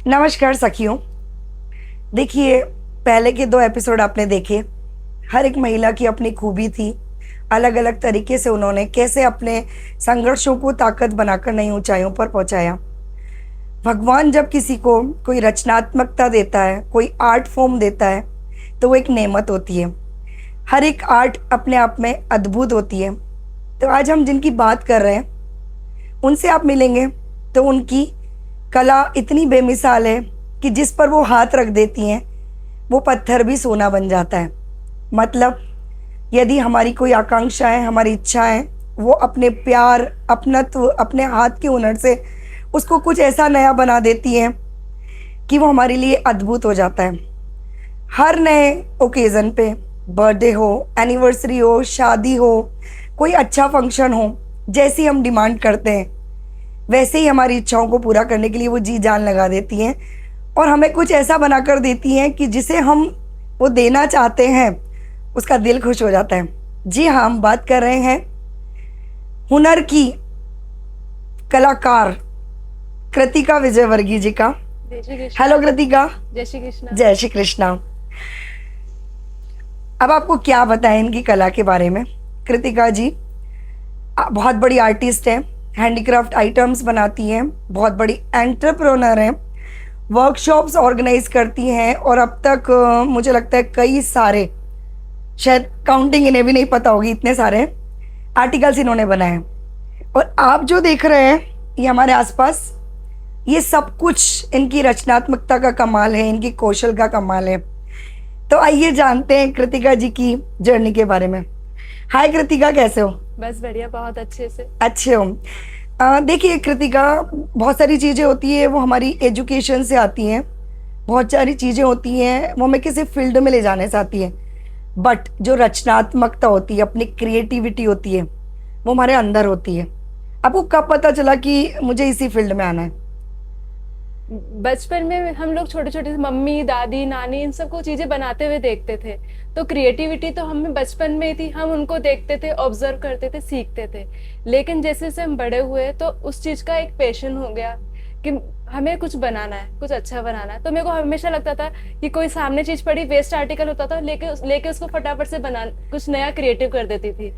नमस्कार सखियों। देखिए, पहले के 2 एपिसोड आपने देखे। हर एक महिला की अपनी खूबी थी। अलग अलग तरीके से उन्होंने कैसे अपने संघर्षों को ताकत बनाकर नई ऊंचाइयों पर पहुंचाया। भगवान जब किसी को कोई रचनात्मकता देता है, कोई आर्ट फॉर्म देता है, तो वो एक नेमत होती है। हर एक आर्ट अपने आप में अद्भुत होती है। तो आज हम जिनकी बात कर रहे हैं उनसे आप मिलेंगे तो उनकी कला इतनी बेमिसाल है कि जिस पर वो हाथ रख देती हैं वो पत्थर भी सोना बन जाता है। मतलब यदि हमारी कोई आकांक्षाएं, हमारी इच्छाएं, वो अपने प्यार, अपनत्व, अपने हाथ के हुनर से उसको कुछ ऐसा नया बना देती हैं कि वो हमारे लिए अद्भुत हो जाता है। हर नए ओकेज़न पे, बर्थडे हो, एनिवर्सरी हो, शादी हो, कोई अच्छा फंक्शन हो, जैसी हम डिमांड करते हैं वैसे ही हमारी इच्छाओं को पूरा करने के लिए वो जी जान लगा देती हैं और हमें कुछ ऐसा बनाकर देती हैं कि जिसे हम वो देना चाहते हैं उसका दिल खुश हो जाता है। जी हाँ, हम बात कर रहे हैं हुनर की कलाकार कृतिका विजयवर्गीय जी का। जय श्री कृष्ण। हेलो कृतिका। जय श्री कृष्ण। जय श्री कृष्णा। अब आपको क्या बताएं इनकी कला के बारे में। कृतिका जी बहुत बड़ी आर्टिस्ट हैं, हैंडीक्राफ्ट आइटम्स बनाती हैं, बहुत बड़ी एंटरप्रेन्योर हैं, वर्कशॉप्स ऑर्गेनाइज करती हैं और अब तक मुझे लगता है कई सारे, शायद काउंटिंग इन्हें भी नहीं पता होगी, इतने सारे आर्टिकल्स इन्होंने बनाए हैं। और आप जो देख रहे हैं ये हमारे आसपास, ये सब कुछ इनकी रचनात्मकता का कमाल है, इनकी कौशल का कमाल है। तो आइए जानते हैं कृतिका जी की जर्नी के बारे में। हाय कृतिका, कैसे हो? बस बढ़िया, बहुत अच्छे से। अच्छे हो? देखिए कृतिका, बहुत सारी चीज़ें होती है वो हमारी एजुकेशन से आती हैं, बहुत सारी चीज़ें होती हैं वो हमें किसी फील्ड में ले जाने से आती हैं, बट जो रचनात्मकता होती है, अपनी क्रिएटिविटी होती है, वो हमारे अंदर होती है। आपको कब पता चला कि मुझे इसी फील्ड में आना है? बचपन में हम लोग छोटे छोटे मम्मी, दादी, नानी इन सबको चीजें बनाते हुए देखते थे, तो क्रिएटिविटी तो हमें बचपन में ही थी। हम उनको देखते थे, ऑब्जर्व करते थे, सीखते थे। लेकिन जैसे जैसे हम बड़े हुए तो उस चीज का एक पैशन हो गया कि हमें कुछ बनाना है, कुछ अच्छा बनाना है। तो मेरे को हमेशा लगता था कि कोई सामने चीज पड़ी, वेस्ट आर्टिकल होता था, लेके उसको फटाफट से बना कुछ नया क्रिएटिव कर देती थी।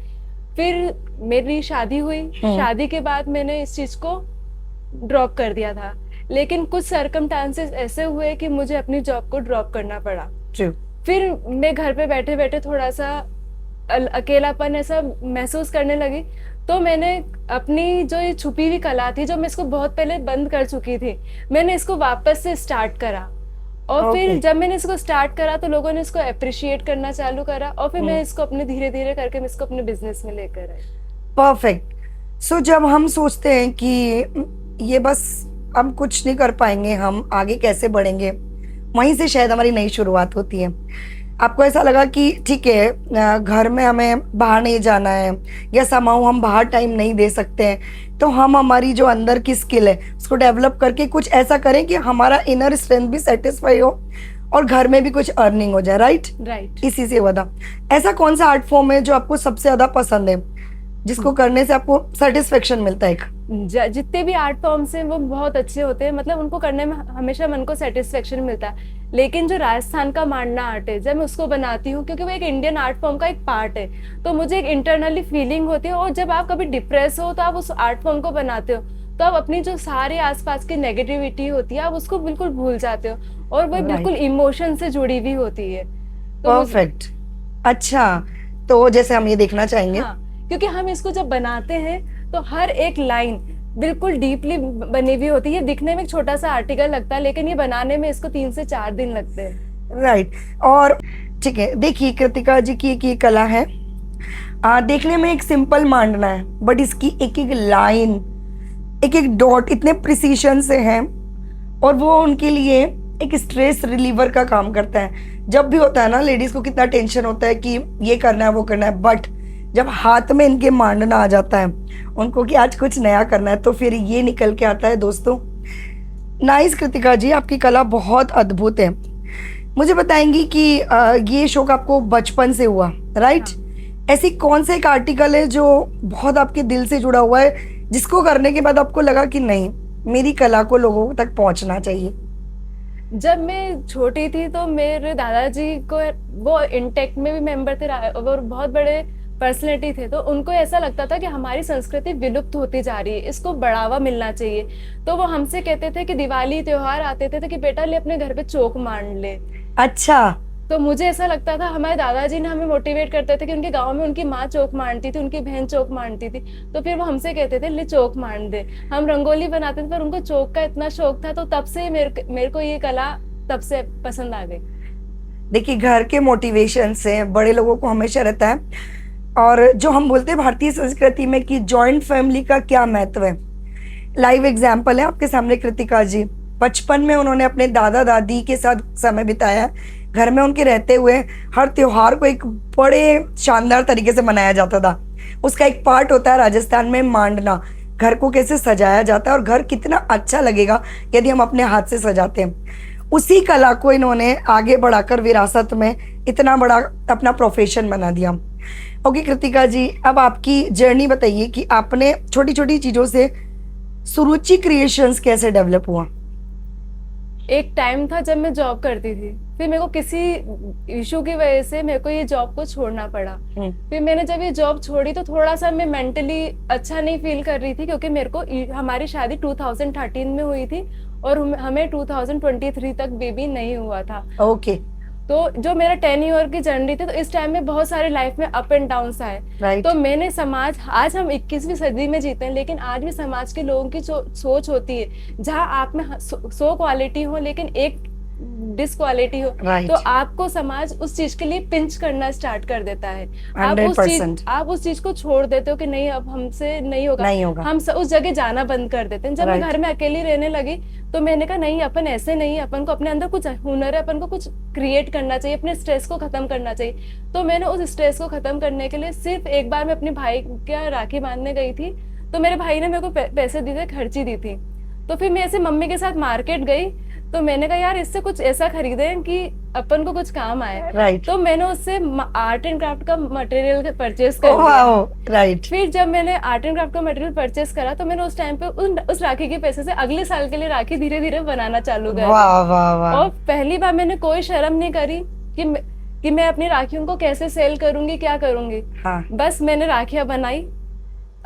फिर मेरी शादी हुई। शादी के बाद मैंने इस चीज को ड्रॉप कर दिया था, लेकिन कुछ सरकमस्टांसेस ऐसे हुए कि मुझे अपनी जॉब को ड्रॉप करना पड़ा। True. फिर मैं घर पे बैठे बैठे थोड़ा सा अकेलापन ऐसा महसूस करने लगी, तो मैंने अपनी जो ये छुपी हुई कला थी, जो मैं इसको बहुत पहले बंद कर चुकी थी, मैंने इसको वापस से स्टार्ट करा। और फिर जब मैंने इसको स्टार्ट करा तो लोगों ने इसको अप्रिशिएट करना चालू करा, और फिर मैं इसको अपने धीरे धीरे करके मैं इसको अपने बिजनेस में लेकर आई। परफेक्ट। सो जब हम सोचते हैं कि ये बस हम कुछ नहीं कर पाएंगे, हम आगे कैसे बढ़ेंगे, वहीं से शायद हमारी नई शुरुआत होती है। आपको ऐसा लगा कि ठीक है, घर में हमें बाहर नहीं जाना है या समाओ हम बाहर टाइम नहीं दे सकते हैं, तो हम हमारी जो अंदर की स्किल है उसको डेवलप करके कुछ ऐसा करें कि हमारा इनर स्ट्रेंथ भी सेटिस्फाई हो और घर में भी कुछ अर्निंग हो जाए। राइट। इसी से हुआ था। ऐसा कौन सा आर्ट फॉर्म है जो आपको सबसे ज्यादा पसंद है, जिसको करने से आपको सेटिस्फेक्शन मिलता है? जितने भी आर्ट फॉर्म्स हैं वो बहुत अच्छे होते हैं, मतलब उनको करने में हमेशा मन को सेटिस्फेक्शन मिलता है। लेकिन जो राजस्थान का मांडना आर्ट है, जब मैं उसको बनाती हूँ, क्योंकि वो एक इंडियन आर्ट फॉर्म का एक पार्ट है, तो मुझे एक इंटरनली फीलिंग होती है। और जब आप कभी डिप्रेस हो तो आप उस आर्ट फॉर्म को बनाते हो, तो आप अपनी जो सारे आसपास की नेगेटिविटी होती है आप उसको बिल्कुल भूल जाते हो, और वो बिल्कुल इमोशन से जुड़ी हुई होती है। परफेक्ट। अच्छा, तो जैसे हम ये देखना चाहेंगे। हाँ, क्योंकि हम इसको जब बनाते हैं तो हर एक लाइन बिल्कुल डीपली बनी हुई होती है। दिखने में एक छोटा सा आर्टिकल लगता है, लेकिन ये बनाने में इसको 3 से 4 दिन लगते हैं। राइट। और ठीक है, देखिए कृतिका जी की कला है, देखने में एक सिंपल मांडना है, बट इसकी एक एक लाइन, एक एक डॉट इतने प्रिसीशन से है, और वो उनके लिए एक स्ट्रेस रिलीवर का काम करता है। जब भी होता है ना, लेडीज को कितना टेंशन होता है कि ये करना है वो करना है, बट जब हाथ में इनके मांडना आ जाता है उनको कि आज कुछ नया करना है, तो फिर ये निकल के आता है। दोस्तों, नाइस कृतिका जी, आपकी कला बहुत अद्भुत है। मुझे बताएंगी कि ये शौक आपको बचपन से हुआ, राइट? ऐसी कौन सा एक आर्टिकल है जो बहुत आपके दिल से जुड़ा हुआ है, जिसको करने के बाद आपको लगा कि नहीं, मेरी कला को लोगों तक पहुंचना चाहिए? जब मैं छोटी थी तो मेरे दादाजी को, वो इंटेक में भी मेंबर थे, और बहुत बड़े पर्सनैलिटी थे, तो उनको ऐसा लगता था कि हमारी संस्कृति विलुप्त होती जा रही है, इसको बढ़ावा मिलना चाहिए। तो वो हमसे कहते थे कि दिवाली त्योहार आते थे तो कि बेटा ले अपने घर पे चौक मार ले। अच्छा। तो मुझे ऐसा लगता था, हमारे दादाजी ने हमें मोटिवेट करते थे कि उनके गांव में उनकी माँ चौक मारती थी, उनकी बहन चौक मारती थी, तो फिर वो हमसे कहते थे ले चौक मार दे। हम रंगोली बनाते थे, पर उनको चौक का इतना शौक था, तो तब से मेरे को ये कला तब से पसंद आ गई। देखिए, घर के मोटिवेशन से बड़े लोगों को हमेशा रहता है, और जो हम बोलते हैं भारतीय संस्कृति में कि जॉइंट फैमिली का क्या महत्व है। लाइव एग्जाम्पल है आपके सामने कृतिका जी। बचपन में उन्होंने अपने दादा दादी के साथ समय बिताया, घर में उनके रहते हुए हर त्योहार को एक बड़े शानदार तरीके से मनाया जाता था। उसका एक पार्ट होता है राजस्थान में मांडना, घर को कैसे सजाया जाता है और घर कितना अच्छा लगेगा यदि हम अपने हाथ से सजाते हैं। उसी कला को इन्होंने आगे बढ़ाकर विरासत में इतना बड़ा अपना प्रोफेशन बना दिया। ओके कृतिका जी, अब आपकी जर्नी बताइए कि आपने छोटी छोटी चीजों से सुरुचि क्रिएशंस कैसे डेवलप हुआ। एक टाइम था जब मैं जॉब करती थी, फिर मेरे को किसी इशू की वजह से मेरे को ये जॉब को छोड़ना पड़ा। फिर मैंने जब ये जॉब छोड़ी तो थोड़ा सा मैं मेंटली अच्छा नहीं फील कर रही थी, क्योंकि मेरे को हमारी शादी 2013 में हुई थी और हमें 2023 तक बेबी नहीं हुआ था। ओके। तो जो मेरा 10 ईयर की जर्नी थी, तो इस टाइम में बहुत सारे लाइफ में अप एंड डाउन आए। राइट। तो मैंने समाज, आज हम 21वीं सदी में जीते हैं, लेकिन आज भी समाज के लोगों की सोच होती है, जहाँ आप में 100 क्वालिटी हो लेकिन एक डिसक्वालिटी हो, Right. तो आपको समाज उस चीज के लिए पिंच करना स्टार्ट कर देता है। आप 100%. उस चीज को छोड़ देते हो कि नहीं अब हमसे नहीं होगा, नहीं होगा। हम उस जगह जाना बंद कर देते हैं। जब मैं Right. घर में अकेली रहने लगी तो मैंने कहा नहीं, अपन ऐसे नहीं, अपन को अपने अंदर कुछ हुनर है, अपन को कुछ क्रिएट करना चाहिए, अपने स्ट्रेस को खत्म करना चाहिए। तो मैंने उस स्ट्रेस को खत्म करने के लिए सिर्फ एक बार मैं अपने भाई का राखी बांधने गई थी, तो मेरे भाई ने मेरे को पैसे दिए थे, खर्ची दी थी। तो फिर मैं ऐसे मम्मी के साथ मार्केट गई, तो मैंने कहा यार इससे कुछ ऐसा खरीदे कि अपन को कुछ काम आए। Right. तो मैंने उससे आर्ट एंड क्राफ्ट का मटेरियल परचेज कर लिया। राइट। फिर जब मैंने आर्ट एंड क्राफ्ट का मटेरियल परचेज करा, तो मैंने उस टाइम पे उस राखी के पैसे से अगले साल के लिए राखी धीरे धीरे बनाना चालू कर। वाह वाह वाह। और पहली बार मैंने कोई शर्म नहीं करी कि मैं अपनी राखियों को कैसे सेल करूंगी, क्या करूंगी। हाँ। बस मैंने राखियां बनाई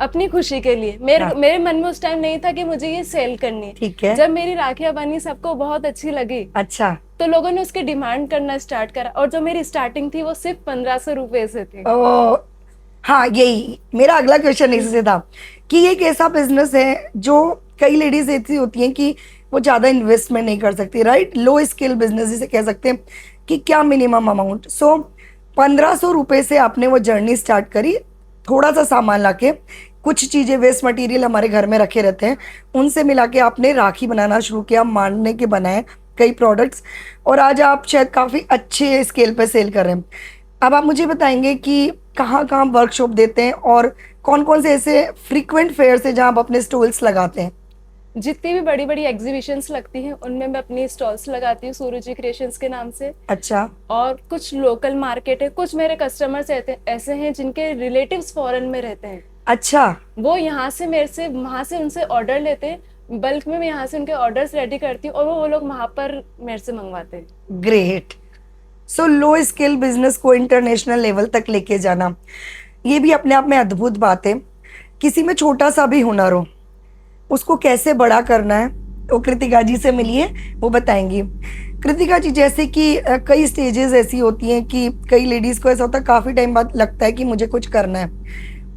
अपनी खुशी के लिए। हाँ। मेरे मन में उस टाइम नहीं था कि मुझे ये सेल करनी है। ठीक है। जब मेरी राखियां बनी, सबको बहुत अच्छी लगी, अच्छा। तो लोगों ने उसकी डिमांड करना स्टार्ट करा, और जो मेरी स्टार्टिंग थी वो सिर्फ 1500 रुपए से थी। ओ, हाँ, यही मेरा अगला क्वेश्चन इसी से था कि ये एक ऐसा बिजनेस है जो कई लेडीज ऐसी होती हैं कि वो ज्यादा इन्वेस्टमेंट नहीं कर सकती, राइट। लो स्किल बिजनेस जिसे कह सकते हैं कि क्या मिनिमम अमाउंट। सो 1500 रुपए से आपने वो जर्नी स्टार्ट करी, थोड़ा सा सामान लाके, कुछ चीजें वेस्ट मटेरियल हमारे घर में रखे रहते हैं उनसे मिला के आपने राखी बनाना शुरू किया, मांडने के बनाए कई प्रोडक्ट्स, और आज आप शायद काफी अच्छे स्केल पे सेल कर रहे हैं। अब आप मुझे बताएंगे कि कहाँ कहाँ वर्कशॉप देते हैं और कौन कौन से ऐसे फ्रीक्वेंट फेयर है जहाँ आप अपने स्टॉल्स लगाते हैं। जितनी भी बड़ी बड़ी एग्जीबिशंस लगती हैं उनमें मैं अपनी स्टॉल्स लगाती हूँ सूरुचि क्रिएशंस के नाम से। अच्छा। और कुछ लोकल मार्केट है, कुछ मेरे कस्टमर्स ऐसे हैं जिनके रिलेटिव्स फॉरेन में रहते हैं। अच्छा। वो यहाँ से मेरे से, वहां से उनसे ऑर्डर लेते हैं, बल्क में मैं यहाँ से उनके ऑर्डर्स रेडी करती हूँ और वो लोग वहां पर मेरे से मंगवाते हैं। ग्रेट। सो लो स्किल बिजनेस को इंटरनेशनल लेवल तक लेके जाना, ये भी अपने आप में अद्भुत बात है। किसी में छोटा सा भी हुनर हो, उसको कैसे बड़ा करना है, तो कृतिका जी से मिलिए, वो बताएंगी। कृतिका जी, जैसे कि कई स्टेजेस ऐसी होती हैं कि कई लेडीज को ऐसा होता है काफी टाइम बाद लगता है कि मुझे कुछ करना है,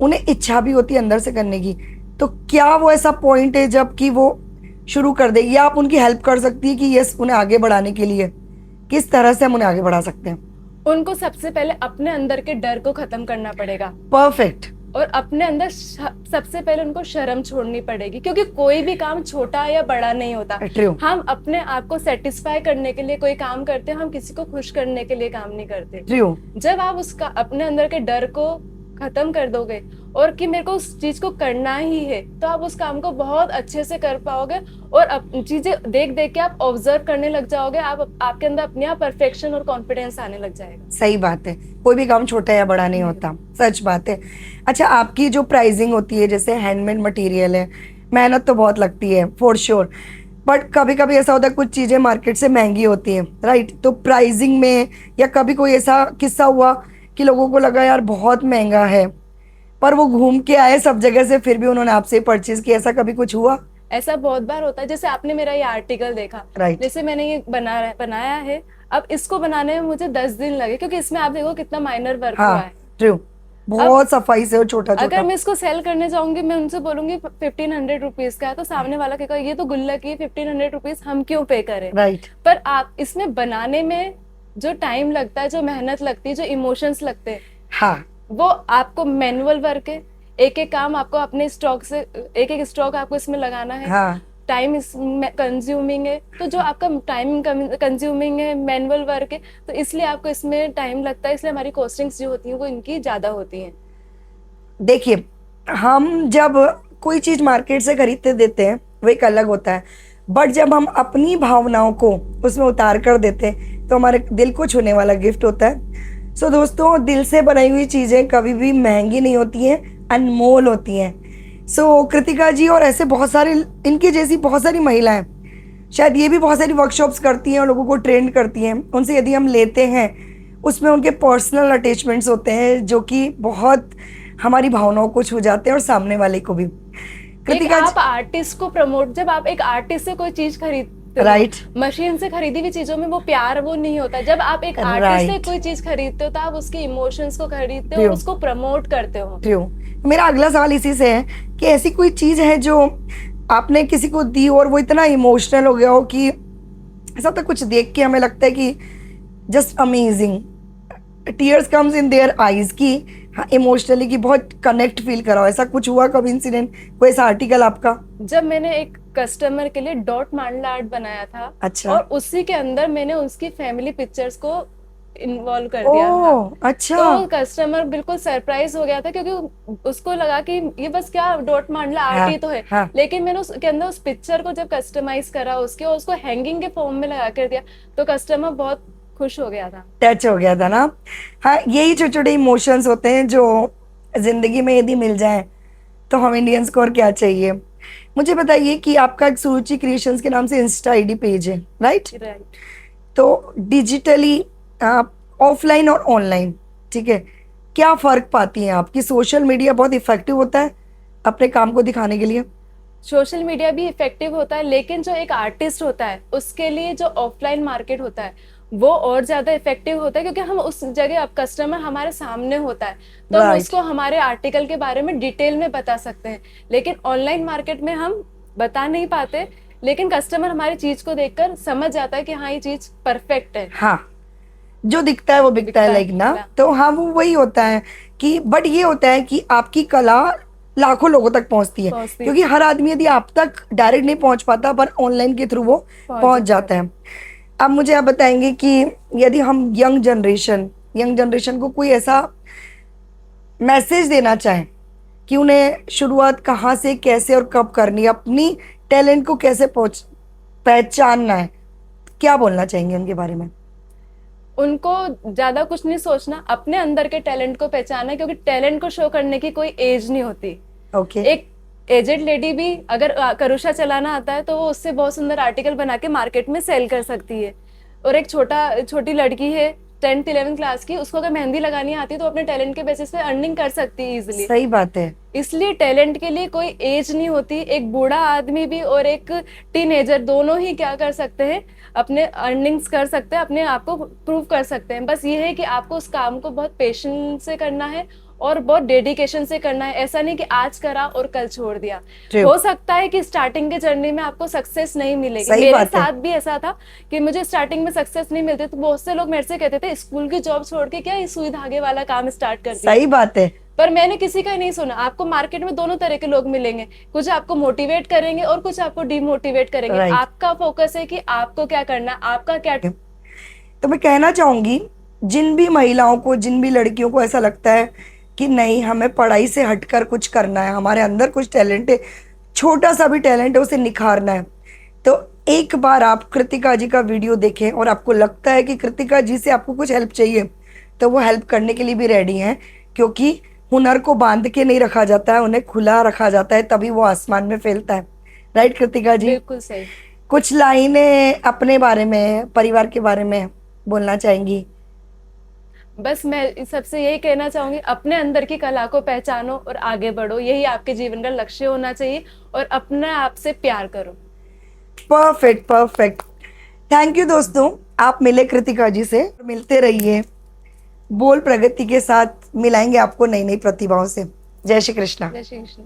उन्हें इच्छा भी होती है अंदर से करने की, तो क्या वो ऐसा पॉइंट है जब कि वो शुरू कर दे, या आप उनकी हेल्प कर सकती है कि यस उन्हें आगे बढ़ाने के लिए किस तरह से हम उन्हें आगे बढ़ा सकते हैं। उनको सबसे पहले अपने अंदर के डर को खत्म करना पड़ेगा। परफेक्ट। और अपने अंदर सबसे पहले उनको शर्म छोड़नी पड़ेगी, क्योंकि कोई भी काम छोटा या बड़ा नहीं होता। True. हम अपने आप को सेटिस्फाई करने के लिए कोई काम करते हैं, हम किसी को खुश करने के लिए काम नहीं करते। True. जब आप उसका अपने अंदर के डर को खत्म कर दोगे और कि मेरे को उस चीज को करना ही है, तो आप उस काम को बहुत अच्छे से कर पाओगे और चीजें देख देख के आप ऑब्जर्व करने लग जाओगे। आपके अंदर अपने आप परफेक्शन और कॉन्फिडेंस आने लग जाएगा। सही बात है, कोई भी काम छोटा या बड़ा नहीं होता, सच बात है। अच्छा, आपकी जो प्राइसिंग होती है, जैसे हैंडमेड मटेरियल है, मेहनत तो बहुत लगती है फॉर श्योर, बट कभी कभी ऐसा होता है कुछ चीजें मार्केट से महंगी होती हैं, राइट? तो प्राइसिंग में या कभी कोई ऐसा किस्सा हुआ कि लोगों को लगा यार बहुत महंगा है, पर वो घूम के आए सब जगह से, फिर भी उन्होंने आपसे परचेज किया, ऐसा कभी कुछ हुआ? ऐसा बहुत बार होता है। जैसे आपने मेरा ये आर्टिकल देखा, Right. जैसे मैंने ये बनाया है, अब इसको बनाने में मुझे 10 दिन लगे, क्योंकि इसमें आप देखो कितना माइनर वर्क हुआ हाँ, है। ट्रू। बहुत सफाई से और छोटा अगर छोटा। मैं इसको सेल करने जाऊंगी, मैं उनसे बोलूंगी 1500 रुपीज का है, तो सामने वाला कहेगा ये तो गुल्लक ही 1500 रुपीज, हम क्यों पे करें। राइट। पर आप इसमें बनाने में जो टाइम लगता है, जो मेहनत लगती है, जो इमोशंस लगते हैं, हाँ, वो आपको मैनुअल वर्क है। एक एक काम आपको अपने स्टॉक से, एक एक स्टॉक आपको इसमें लगाना है। हाँ, टाइम कंज्यूमिंग है, तो जो आपका टाइम कंज्यूमिंग है, मैनुअल वर्क है, तो इसलिए आपको इसमें टाइम लगता है, इसलिए हमारी कॉस्टिंग्स जो होती हैं वो इनकी ज्यादा होती हैं। देखिए, हम जब कोई चीज मार्केट से खरीदते देते हैं वो एक अलग होता है, बट जब हम अपनी भावनाओं को उसमें उतार कर देते हैं तो हमारे दिल को छूने वाला गिफ्ट होता है। सो दोस्तों, दिल से बनाई हुई चीजें कभी भी महंगी नहीं होती हैं, अनमोल होती हैं। सो कृतिका जी और ऐसे बहुत सारे इनकी जैसी बहुत सारी महिलाएं, शायद ये भी बहुत सारी वर्कशॉप्स करती हैं और लोगों को ट्रेन करती हैं। उनसे यदि हम लेते हैं, उसमें उनके पर्सनल अटैचमेंट्स होते हैं जो कि बहुत हमारी भावनाओं को छू जाते हैं और सामने वाले को भी। एक कृतिका आप आर्टिस्ट को प्रमोट, जब आप एक आर्टिस्ट से कोई चीज खरीदते हो, Right. मशीन से खरीदी हुई चीजों में वो प्यार वो नहीं होता। जब आप एक आर्टिस्ट से Right. कोई चीज खरीदते हो, तो आप उसके इमोशंस को खरीदते हो True. और उसको प्रमोट करते हो। ट्रू। मेरा अगला सवाल इसी से है कि ऐसी कोई चीज है जो आपने किसी को दी और वो इतना इमोशनल हो गया हो कि ऐसा तो कुछ देख के हमें लगता है कि just amazing, tears comes in their eyes की, हाँ, इमोशनली की बहुत कनेक्ट फील करा हो, ऐसा कुछ हुआ कभी इंसिडेंट, कोई ऐसा आर्टिकल आपका? जब मैंने एक कस्टमर के लिए डॉट मांडला आर्ट बनाया था, अच्छा। और उसी के अंदर मैंने उसकी फैमिली पिक्चर्स को इन्वॉल्व कर दिया था। ओह, अच्छा। तो कस्टमर बिल्कुल सरप्राइज हो गया था, क्योंकि उसको लगा कि ये बस क्या डॉट मांडला आर्ट ही तो है। हाँ। लेकिन मैंने उसके अंदर उस पिक्चर को जब कस्टमाइज करा उसके, और उसको हैंगिंग के फॉर्म में लगा कर दिया, तो कस्टमर बहुत खुश हो गया था। टच हो गया था ना। हाँ, यही छोटे छोटे इमोशंस होते हैं जो जिंदगी में यदि मिल जाएं तो हम इंडियंस को और क्या चाहिए। मुझे बताइए कि आपका एक सुरुचि क्रिएशंस के नाम से इंस्टा आईडी पेज है, राइट? राइट। तो डिजिटली ऑफलाइन और ऑनलाइन, ठीक है, क्या फर्क पाती हैं आप कि सोशल मीडिया बहुत इफेक्टिव होता है अपने काम को दिखाने के लिए? सोशल मीडिया भी इफेक्टिव होता है, लेकिन जो एक आर्टिस्ट होता है उसके लिए जो ऑफलाइन मार्केट होता है वो और ज्यादा इफेक्टिव होता है, क्योंकि हम उस जगह, अब कस्टमर हमारे सामने होता है, तो हम Right. उसको हमारे आर्टिकल के बारे में डिटेल में बता सकते हैं। लेकिन ऑनलाइन मार्केट में हम बता नहीं पाते, लेकिन कस्टमर हमारी चीज को देखकर समझ जाता है कि हाँ ये चीज परफेक्ट है। हाँ, जो दिखता है वो बिकता है, बिकता है, लाइक ना। बिकता है। तो हाँ, वो वही होता है कि, बट ये होता है कि आपकी कला लाखों लोगों तक पहुंचती है, पहुंचती है। क्योंकि हर आदमी यदि आप तक डायरेक्ट नहीं पहुंच पाता, पर ऑनलाइन के थ्रू वो पहुंच जाता है। अब मुझे आप बताएंगे कि यदि हम यंग जनरेशन को कोई ऐसा मैसेज देना चाहें कि उन्हें शुरुआत कहाँ से, कैसे और कब करनी है, अपनी टैलेंट को कैसे पहचानना है, क्या बोलना चाहेंगे उनके बारे में? उनको ज्यादा कुछ नहीं सोचना, अपने अंदर के टैलेंट को पहचाना, क्योंकि टैलेंट को शो करने की कोई एज नहीं होती। ओके। एक एजेड लेडी भी अगर करूषा चलाना आता है, तो वो उससे बहुत सुंदर आर्टिकल बना के मार्केट में सेल कर सकती है। और एक छोटी लड़की है 10th 11th क्लास की, उसको अगर मेहंदी लगानी आती है तो अपने टैलेंट के बेसिस पे अर्निंग कर सकती है इजिली। सही बात है। इसलिए टैलेंट के लिए कोई एज नहीं होती। एक बूढ़ा आदमी भी और एक टीनेजर दोनों ही क्या कर सकते हैं, अपने अर्निंग्स कर सकते हैं, अपने आप को प्रूव कर सकते हैं। बस ये है कि आपको उस काम को बहुत पेशेंस से करना है और बहुत डेडिकेशन से करना है। ऐसा नहीं कि आज करा और कल छोड़ दिया। True. हो सकता है कि स्टार्टिंग के जर्नी में आपको सक्सेस नहीं मिलेगी। सही मेरे बात है। साथ भी ऐसा था कि मुझे स्टार्टिंग में सक्सेस नहीं मिलती, तो बहुत से लोग मेरे से कहते थे स्कूल की जॉब छोड़ के क्या ये सुई धागे वाला काम स्टार्ट कर दिया। सही बात है। पर मैंने किसी का नहीं सुना। आपको मार्केट में दोनों तरह के लोग मिलेंगे, कुछ आपको मोटिवेट करेंगे और कुछ आपको डिमोटिवेट करेंगे। Right. आपका फोकस है कि आपको क्या करना है, आपका क्या। तो मैं कहना चाहूंगी, जिन भी महिलाओं को, जिन भी लड़कियों को ऐसा लगता है कि नहीं, हमें पढ़ाई से हटकर कुछ करना है, हमारे अंदर कुछ टैलेंट है, छोटा सा भी टैलेंट है, उसे निखारना है, तो एक बार आप कृतिका जी का वीडियो देखें और आपको लगता है कि कृतिका जी से आपको कुछ हेल्प चाहिए, तो वो हेल्प करने के लिए भी रेडी हैं, क्योंकि हुनर को बांध के नहीं रखा जाता है, उन्हें खुला रखा जाता है, तभी वो आसमान में फैलता है। राइट कृतिका जी? बिल्कुल सही। कुछ लाइनें अपने बारे में, परिवार के बारे में बोलना चाहेंगी? बस मैं सबसे यही कहना चाहूंगी, अपने अंदर की कला को पहचानो और आगे बढ़ो, यही आपके जीवन का लक्ष्य होना चाहिए, और अपने आप से प्यार करो। Perfect perfect. थैंक यू दोस्तों, आप मिले कृतिका जी से, मिलते रहिए। बोल प्रगति के साथ मिलाएंगे आपको नई नई प्रतिभाओं से। जय श्री कृष्ण। जय श्री कृष्ण।